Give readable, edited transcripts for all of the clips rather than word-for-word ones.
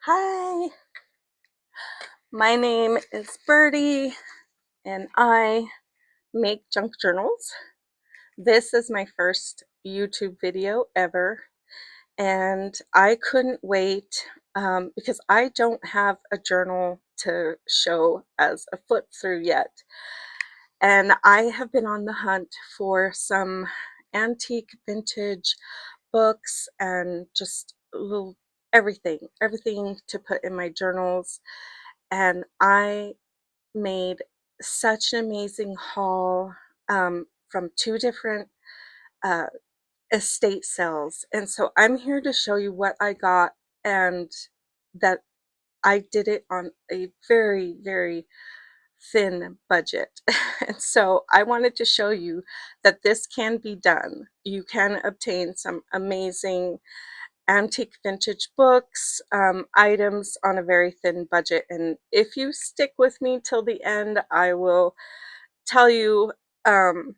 Hi, my name is Birdie and I make junk journals. This is my first YouTube video ever, and I couldn't wait because I don't have a journal to show as a flip through yet. And I have been on the hunt for some antique vintage books and just little everything to put in my journals. And I made such an amazing haul from two different uh, estate sales. And so I'm here to show you what I got, and that I did it on a very thin budget. And so I wanted to show you that this can be done. You can obtain some amazing antique vintage books, items on a very thin budget. And if you stick with me till the end, I will tell you um,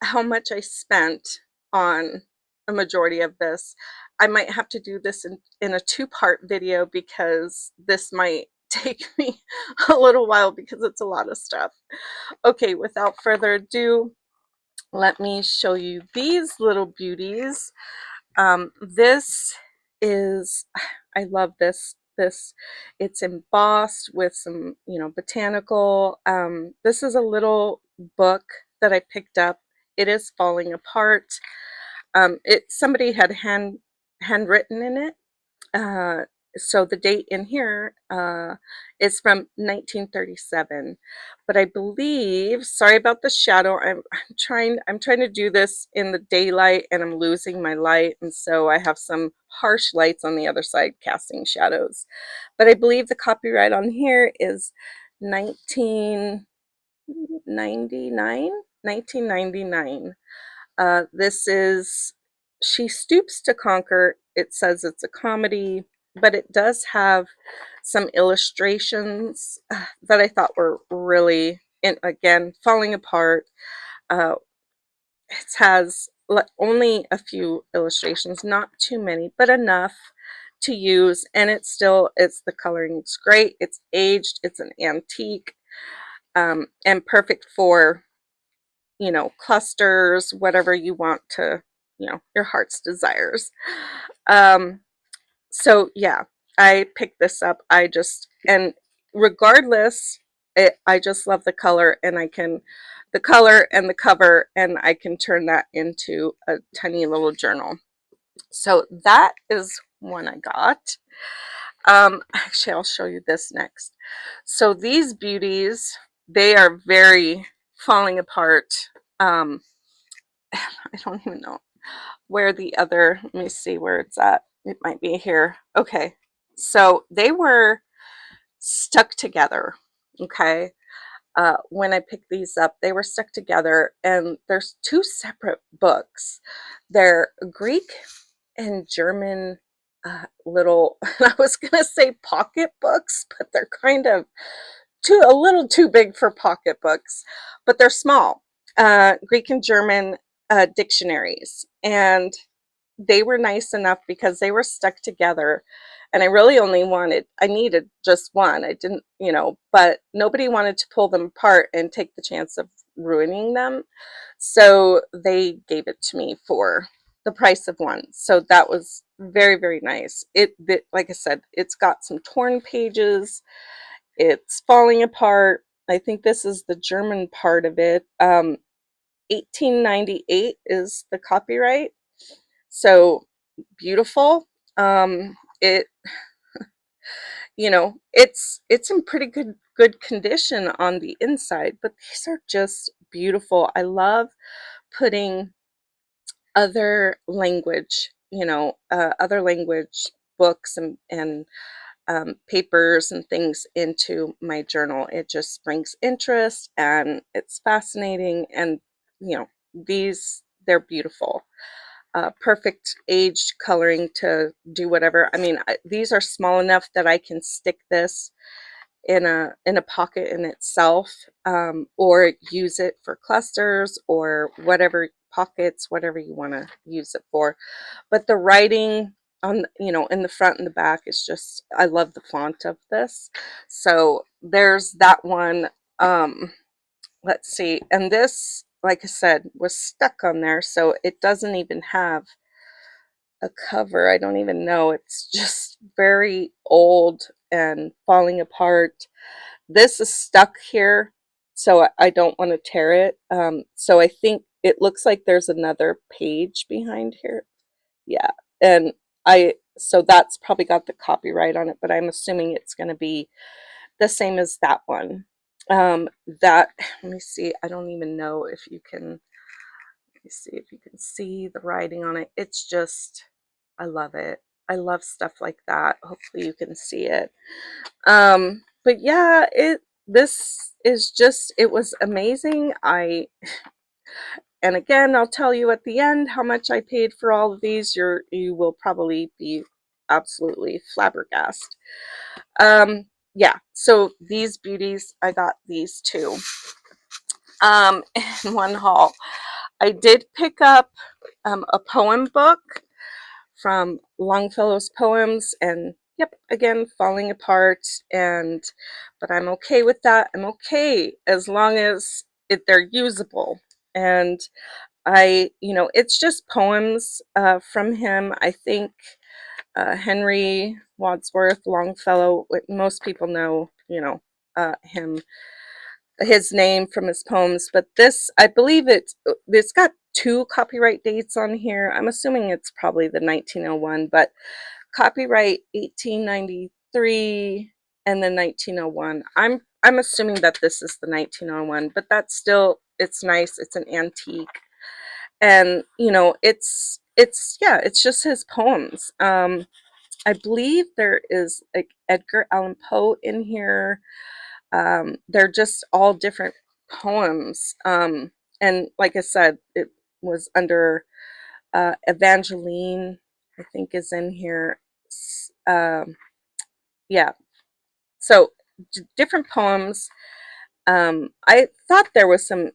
how much I spent on a majority of this. I might have to do this in a two-part video because this might take me a little while because it's a lot of stuff. Okay, without further ado, let me show you these little beauties. This is, I love this. It's embossed with some, botanical. This is a little book that I picked up. It is falling apart. Somebody had handwritten in it. Uh, so the date in here is from 1937, but I believe, sorry about the shadow, I'm trying to do this in the daylight and I'm losing my light, and so I have some harsh lights on the other side casting shadows. But I believe the copyright on here is 1999. 1999. This is She Stoops to Conquer. It says it's a comedy, but it does have some illustrations that I thought were really, and again, falling apart. Uh, it has only a few illustrations, not too many, but enough to use, and it's the coloring's great. It's aged. It's an antique, and perfect for clusters, whatever you want to, your heart's desires. Um, so yeah, I picked this up. And regardless, I just love the color, and the color and the cover, and I can turn that into a tiny little journal. So that is one I got. Actually, I'll show you this next. So these beauties, they are very falling apart. Um, I don't even know where the other, let me see where it's at. It might be here. Okay. So they were stuck together. Okay. When I picked these up, they were stuck together, and there's two separate books. They're Greek and German little, I was going to say pocket books, but they're kind of a little too big for pocketbooks, but they're small. Greek and German dictionaries, and they were nice enough because they were stuck together, and I needed just one. I didn't, but nobody wanted to pull them apart and take the chance of ruining them, so they gave it to me for the price of one. So that was very nice. Like I said, it's got some torn pages. It's falling apart. I think this is the German part of it. 1898 is the copyright. So beautiful. It, it's in pretty good condition on the inside, but these are just beautiful. I love putting other language, other language books and papers and things into my journal. It just brings interest, and it's fascinating. And they're beautiful. Perfect aged coloring to do whatever. I mean, these are small enough that I can stick this in a pocket in itself, or use it for clusters or whatever, pockets, whatever you want to use it for. But the writing on, you know, in the front and the back is just, I love the font of this. So there's that one. Let's see. And this, like I said, was stuck on there, so it doesn't even have a cover. I don't even know. It's just very old and falling apart. This is stuck here, so I don't want to tear it. So I think it looks like there's another page behind here. Yeah, and so that's probably got the copyright on it, but I'm assuming it's going to be the same as that one. That, let me see, I don't even know if you can, let me see if you can see the writing on it. It's just, I love it. I love stuff like that. Hopefully you can see it. But yeah, this is just, it was amazing. And again, I'll tell you at the end how much I paid for all of these. You will probably be absolutely flabbergasted. Yeah, so these beauties, I got these two in one haul. I did pick up a poem book from Longfellow's Poems, and yep, again, falling apart, and but I'm okay with that. I'm okay as long as they're usable. And you know, it's just poems from him. I think Henry Wadsworth Longfellow, most people know, you know, him, his name from his poems, but this, I believe it's got two copyright dates on here. I'm assuming it's probably the 1901, but copyright 1893 and then 1901. I'm assuming that this is the 1901, but that's still, it's nice. It's an antique, and you know, it's yeah, it's just his poems. I believe there is like Edgar Allan Poe in here. They're just all different poems. And like I said, it was under Evangeline, I think, is in here. Yeah, so different poems. I thought there was some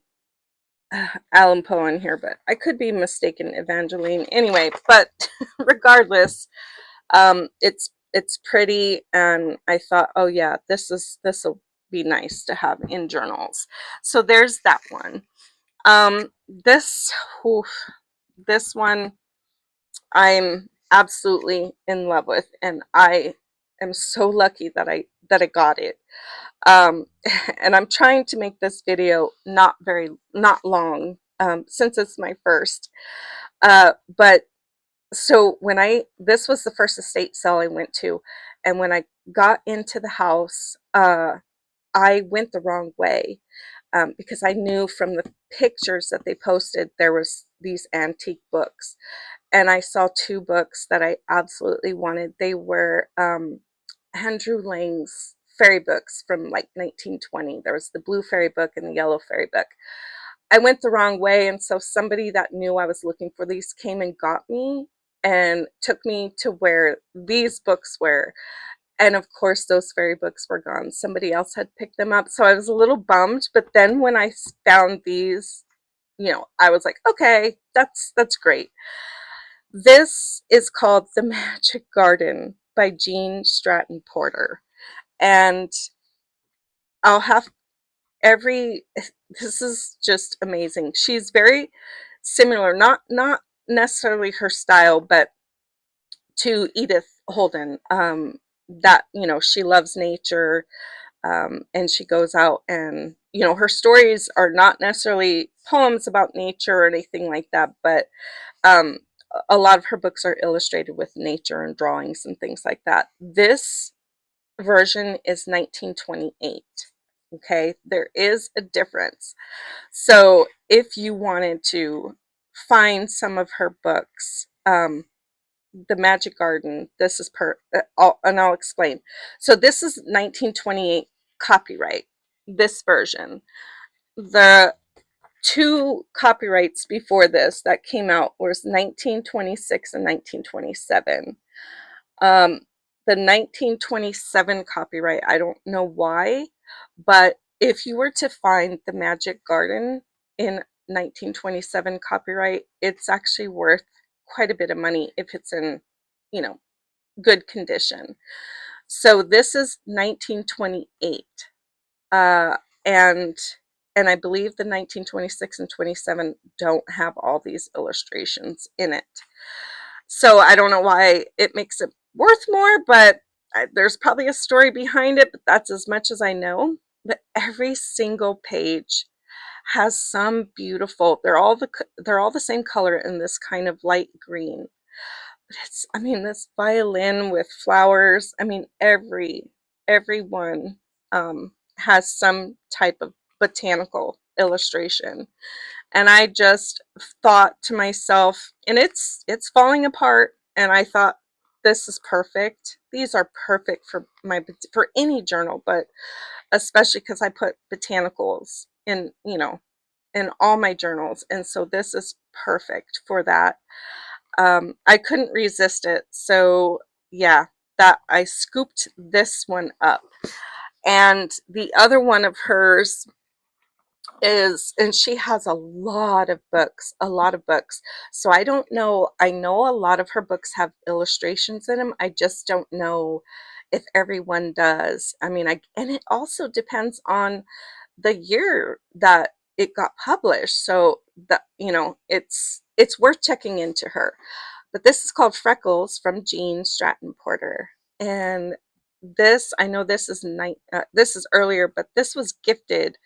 Allan Poe in here, but I could be mistaken. Evangeline, anyway. But regardless, it's pretty, and I thought, oh yeah, this will be nice to have in journals. So there's that one. This, oof, this one I'm absolutely in love with, and I am so lucky that I got it. Um, and I'm trying to make this video not long, since it's my first. But so this was the first estate sale I went to, and when I got into the house, I went the wrong way, because I knew from the pictures that they posted there was these antique books, and I saw two books that I absolutely wanted. They were Andrew Lang's fairy books from like 1920. There was the blue fairy book and the yellow fairy book. I went the wrong way, and so somebody that knew I was looking for these came and got me and took me to where these books were. And of course, those fairy books were gone. Somebody else had picked them up. So I was a little bummed. But then when I found these, you know, I was like, okay, that's great. This is called The Magic Garden by Jean Stratton Porter. And I'll have this is just amazing. She's very similar, not necessarily her style, but to Edith Holden. That, you know, she loves nature, and she goes out, and you know, her stories are not necessarily poems about nature or anything like that, but um, a lot of her books are illustrated with nature and drawings and things like that. This version is 1928. Okay, there is a difference. So if you wanted to find some of her books, The Magic Garden, this is and I'll explain. So this is 1928 copyright, this version. The two copyrights before this that came out was 1926 and 1927. Um, the 1927 copyright, I don't know why, but if you were to find The Magic Garden in 1927 copyright, it's actually worth quite a bit of money if it's in you know, good condition. So this is 1928. Uh, and and I believe the 1926 and 27 don't have all these illustrations in it. So I don't know why it makes it worth more, but there's probably a story behind it, but that's as much as I know. But every single page has some beautiful, they're all the same color in this kind of light green. But it's, I mean, this violin with flowers, I mean, every one has some type of botanical illustration. And I just thought to myself, and it's falling apart, and I thought, this is perfect. These are perfect for for any journal, but especially because I put botanicals in, you know, in all my journals, and so this is perfect for that. I couldn't resist it, so yeah, that I scooped this one up. And the other one of hers is, and she has a lot of books, a lot of books. So I don't know, I know a lot of her books have illustrations in them. I just don't know if everyone does. I mean, and it also depends on the year that it got published. So that, you know, it's worth checking into her. But this is called Freckles from Jean Stratton Porter. And this, I know this is this is earlier, but this was gifted,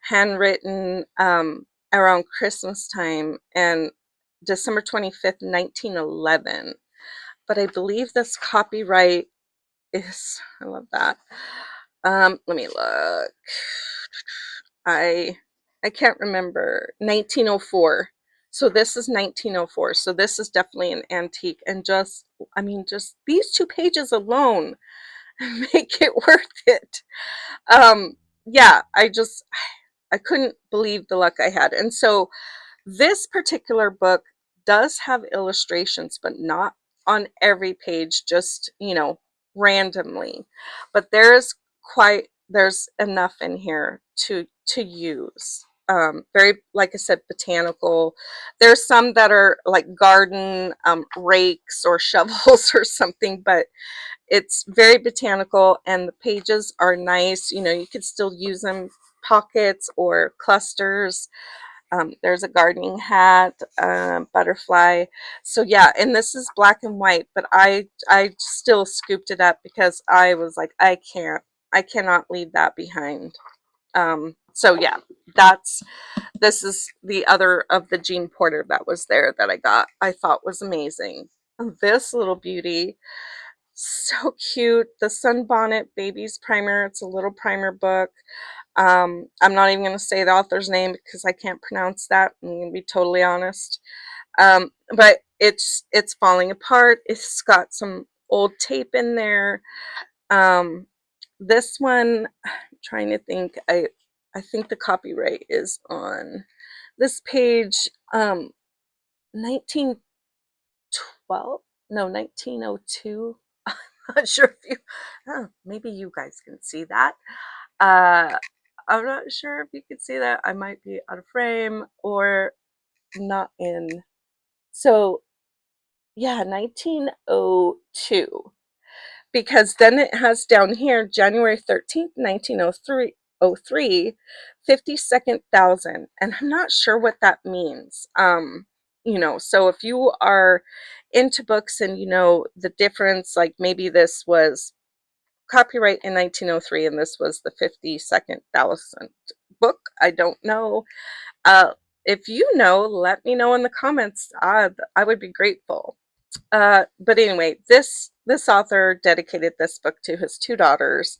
handwritten, around Christmas time, and December 25th, 1911. But I believe this copyright is, I love that. Let me look. I I can't remember. 1904. So this is 1904. So this is definitely an antique, and just, I mean, just these 2 pages alone make it worth it. Yeah, I couldn't believe the luck I had. And so this particular book does have illustrations, but not on every page, just, you know, randomly. But there's enough in here to use. Very, like I said, botanical. There's some that are like garden rakes or shovels or something, but it's very botanical, and the pages are nice. You know, you could still use them pockets or clusters. There's a gardening hat, butterfly. So yeah, and this is black and white, but I still scooped it up because I was like, I cannot leave that behind. So yeah, this is the other of the Jean Porter that was there that I got. I thought was amazing. This little beauty, so cute. The Sunbonnet Babies Primer. It's a little primer book. I'm not even going to say the author's name because I can't pronounce that. I'm going to be totally honest. But it's falling apart. It's got some old tape in there. Um, this one, I'm trying to think. I think the copyright is on this page. 1912? No, 1902. I'm not sure if you. Oh, maybe you guys can see that. Uh, I'm not sure if you can see that. I might be out of frame or not in. So yeah, 1902. Because then it has down here January 13th, 1903, 52nd thousand. And I'm not sure what that means. You know, so if you are into books and you know the difference, like maybe this was copyright in 1903 and this was the 52nd thousandth book, I don't know. uh if you know, let me know in the comments. I would be grateful. But anyway, this author dedicated this book to his 2 daughters,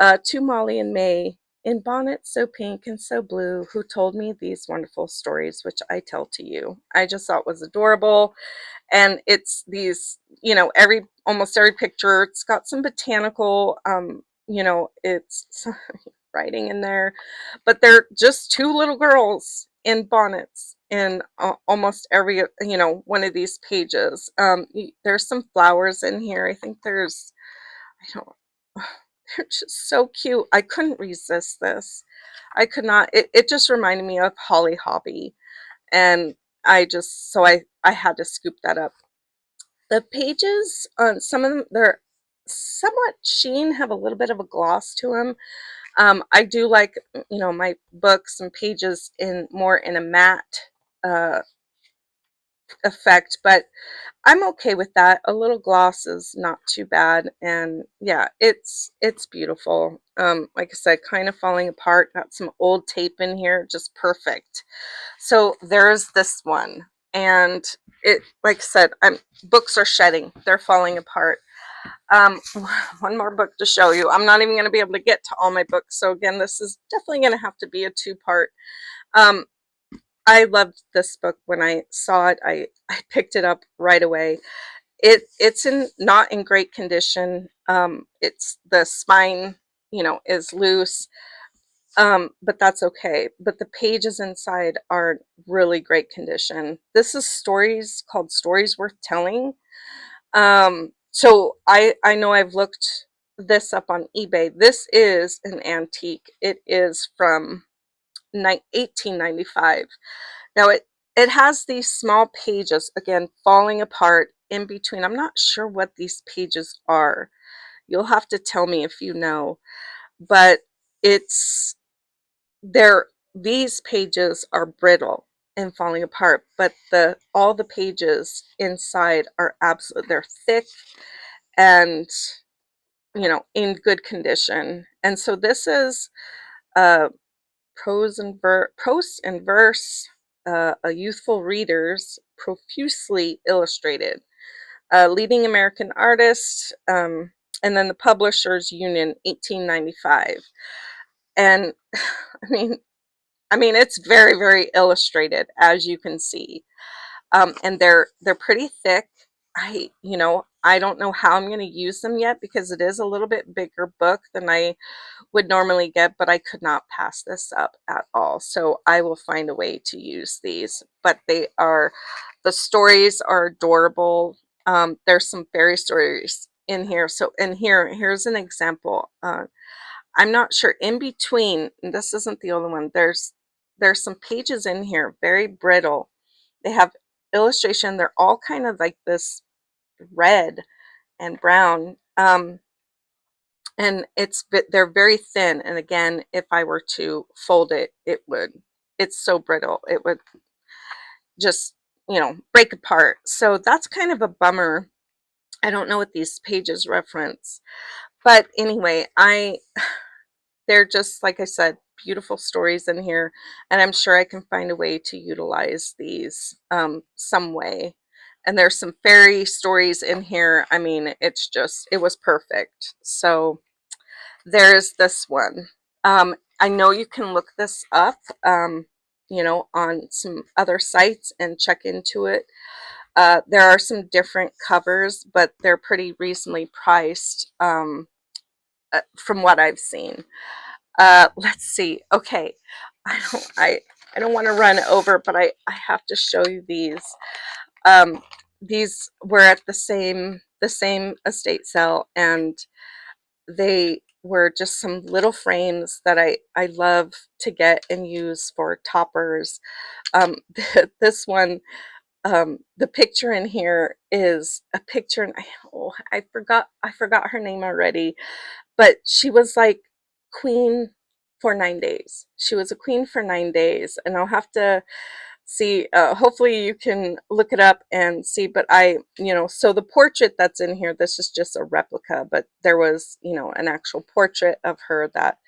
to Molly and May, in bonnets so pink and so blue, who told me these wonderful stories which I tell to you. I just thought was adorable. And it's these, you know, almost every picture, it's got some botanical, you know, it's writing in there, but they're just 2 little girls in bonnets in almost every, you know, one of these pages. There's some flowers in here. I think there's, I don't, they're just so cute. I couldn't resist this. I could not. It just reminded me of Holly Hobby, and I just, so I had to scoop that up. The pages on some of them, they're somewhat sheen, have a little bit of a gloss to them. I do like, my books and pages in more in a matte uh, effect, but I'm okay with that. A little gloss is not too bad, and yeah, it's beautiful. Like I said, kind of falling apart. Got some old tape in here, just perfect. So there's this one, and it, like I said, books are shedding. They're falling apart. Um, one more book to show you. I'm not even going to be able to get to all my books. So again, this is definitely going to have to be a two-part. Um, I loved this book when I saw it. I picked it up right away. It's not in great condition. It's the spine, is loose. But that's okay. But the pages inside are really great condition. This is called Stories Worth Telling. So I know I've looked this up on eBay. This is an antique. It is from 1895. Now it has these small pages, again, falling apart in between. I'm not sure what these pages are. You'll have to tell me if you know. But it's there these pages are brittle and falling apart, but all the pages inside are absolute, they're thick and in good condition. And so this is uh prose and verse, a youthful readers, profusely illustrated, leading American artist, and then the Publishers Union, 1895. And I mean it's very, very illustrated, as you can see. And they're pretty thick. I don't know how I'm going to use them yet, because it is a little bit bigger book than I would normally get, but I could not pass this up at all. So I will find a way to use these. But the stories are adorable. There's some fairy stories in here. So here's an example. I'm not sure, in between, and this isn't the only one, there's some pages in here, very brittle. They have illustration. They're all kind of like this red and brown. And they're very thin. And again, if I were to fold it, it's so brittle, it would just, break apart. So that's kind of a bummer. I don't know what these pages reference, but anyway, they're just, like I said, beautiful stories in here, and I'm sure I can find a way to utilize these some way. And there's some fairy stories in here. I mean, it was perfect. So there's this one. I know you can look this up, on some other sites and check into it. There are some different covers, but they're pretty reasonably priced, from what I've seen. Let's see. Okay, I don't want to run over, but I have to show you these. These were at the same estate sale, and they were just some little frames that I love to get and use for toppers. This one, the picture in here is a picture, and I forgot her name already, but she was like queen for 9 days. She was a queen for 9 days, and I'll have to see, hopefully you can look it up and see. But so the portrait that's in here, this is just a replica, but there was, an actual portrait of her that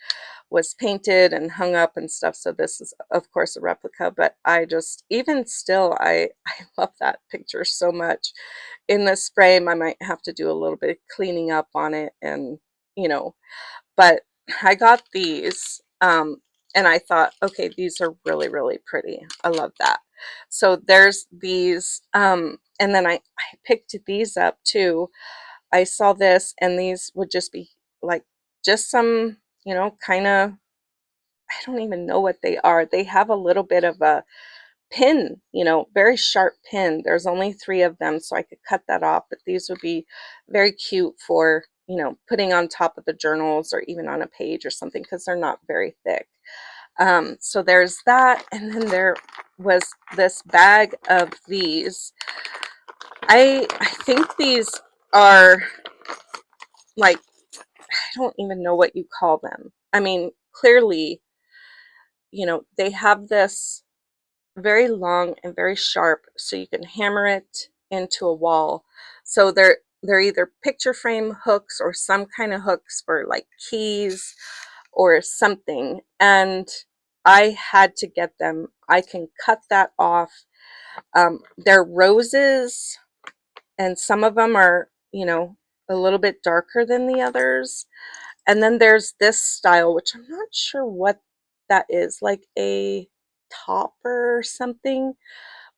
was painted and hung up and stuff. So this is, of course, a replica, but even still, I love that picture so much. In this frame, I might have to do a little bit of cleaning up on it, and you know but I got these, and I thought, okay, these are really, really pretty. I love that. So there's these, and then I picked these up too. I saw this, and these would just be like, just some, kind of, I don't even know what they are. They have a little bit of a pin, very sharp pin. There's only 3 of them, so I could cut that off, but these would be very cute for, putting on top of the journals, or even on a page or something, because they're not very thick. So there's that, and then there was this bag of these. I think these are like, I don't even know what you call them. I mean, clearly, you know, they have this very long and very sharp, so you can hammer it into a wall. So they're either picture frame hooks or some kind of hooks for like keys or something. And I had to get them. I can cut that off. They're roses, and some of them are, you know, a little bit darker than the others. And then there's this style, which I'm not sure what that is, like a topper or something.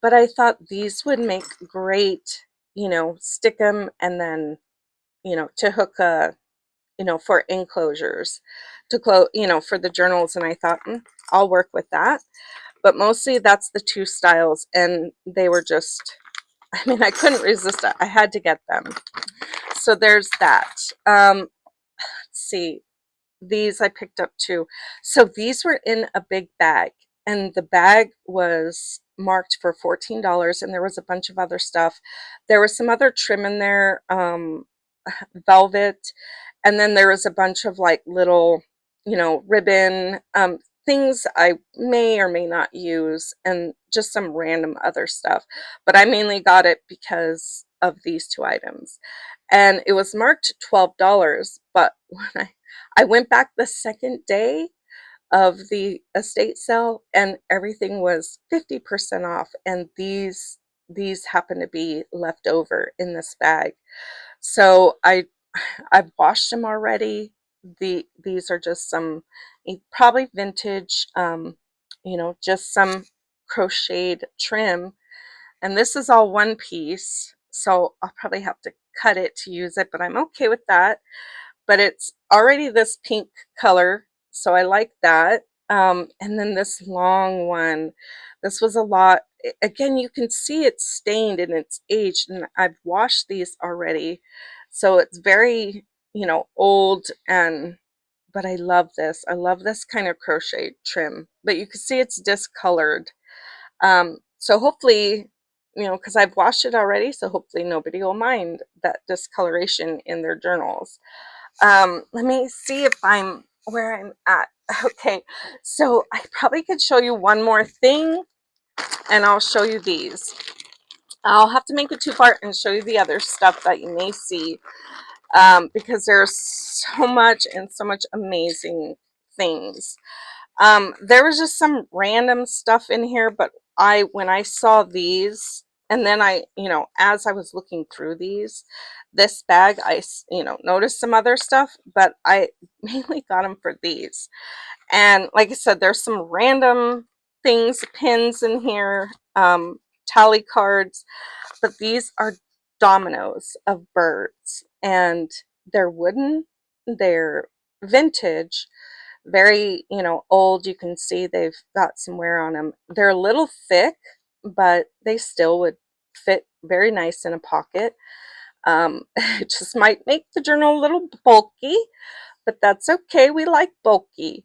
But I thought these would make great, you know, stick them and then, you know, to hook a, you know, for enclosures, to close, you know, for the journals. And I thought, I'll work with that. But mostly that's the two styles, and they were just, I mean, I couldn't resist it. I had to get them. So there's that. Let's see. These I picked up too. So these were in a big bag, and the bag was marked for $14, and there was a bunch of other stuff. There was some other trim in there, velvet, and then there was a bunch of like little, you know, ribbon, things I may or may not use, and just some random other stuff. But I mainly got it because of these two items. And it was marked $12, but when I went back the second day of the estate sale, and everything was 50% off, and these happen to be left over in this bag. So I've washed them already. These are just some probably vintage, you know, just some crocheted trim, and this is all one piece, so I'll probably have to cut it to use it, but I'm okay with that. But it's already this pink color, so I like that. And then this long one, this was a lot. Again, you can see it's stained and it's aged, and I've washed these already, so it's very, you know, old. And but I love this. I love this kind of crochet trim, but you can see it's discolored. So hopefully, you know, because I've washed it already, so hopefully nobody will mind that discoloration in their journals. Let me see if I'm where I'm at. Okay, so I probably could show you one more thing, and I'll show you these. I'll have to make a two-part and show you the other stuff that you may see, because there's so much and so much amazing things. There was just some random stuff in here, but when I saw these, and then I, you know, as I was looking through this bag, you know, noticed some other stuff, but I mainly got them for these. And like I said, there's some random things, pins in here, tally cards, but these are dominoes of birds, and they're wooden, they're vintage, very, you know, old. You can see they've got some wear on them. They're a little thick, but they still would fit very nice in a pocket. It just might make the journal a little bulky, but that's okay. We like bulky.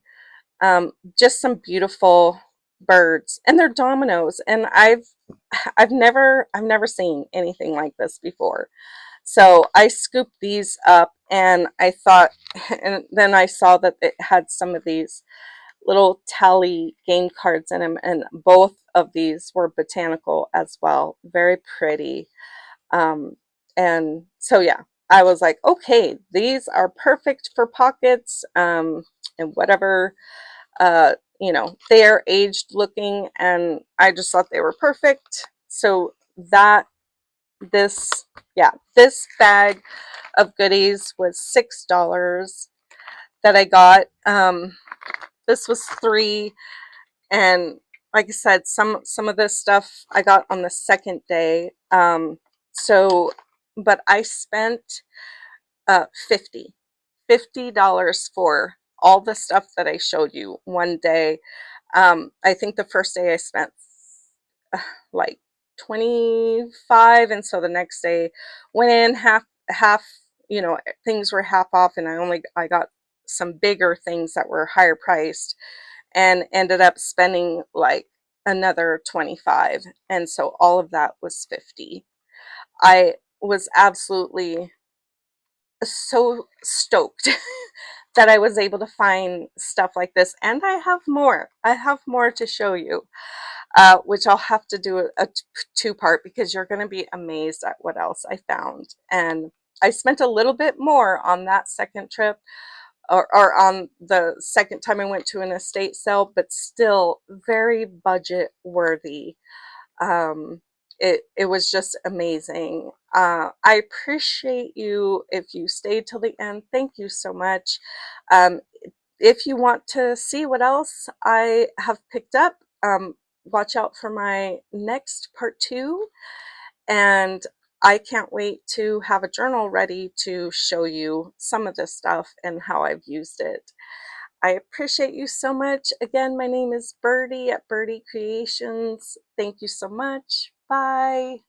Just some beautiful birds, and they're dominoes, and I've never seen anything like this before. So I scooped these up, and I thought, and then I saw that it had some of these little tally game cards in them, and both of these were botanical as well. Very pretty. Um, and so, yeah, I was like, okay, these are perfect for pockets, and whatever, you know, they are aged looking, and I just thought they were perfect. So that this, yeah, this bag of goodies was $6 that I got. This was 3, and like I said, some of this stuff I got on the second day. So, but I spent 50 $50 for all the stuff that I showed you one day. I think the first day I spent like 25, and so the next day went in half, you know, things were half off, and I got some bigger things that were higher priced, and ended up spending like another 25, and so all of that was 50. I was absolutely so stoked that I was able to find stuff like this, and I have more. I have more to show you, which I'll have to do a two-part because you're going to be amazed at what else I found. And I spent a little bit more on that second trip, or on the second time I went to an estate sale, but still very budget worthy. um, it was just amazing. I appreciate you if you stayed till the end. Thank you so much. Um, if you want to see what else I have picked up, watch out for my next part 2. And I can't wait to have a journal ready to show you some of this stuff and how I've used it. I appreciate you so much. Again, my name is Birdie at Birdie Creations. Thank you so much. Bye.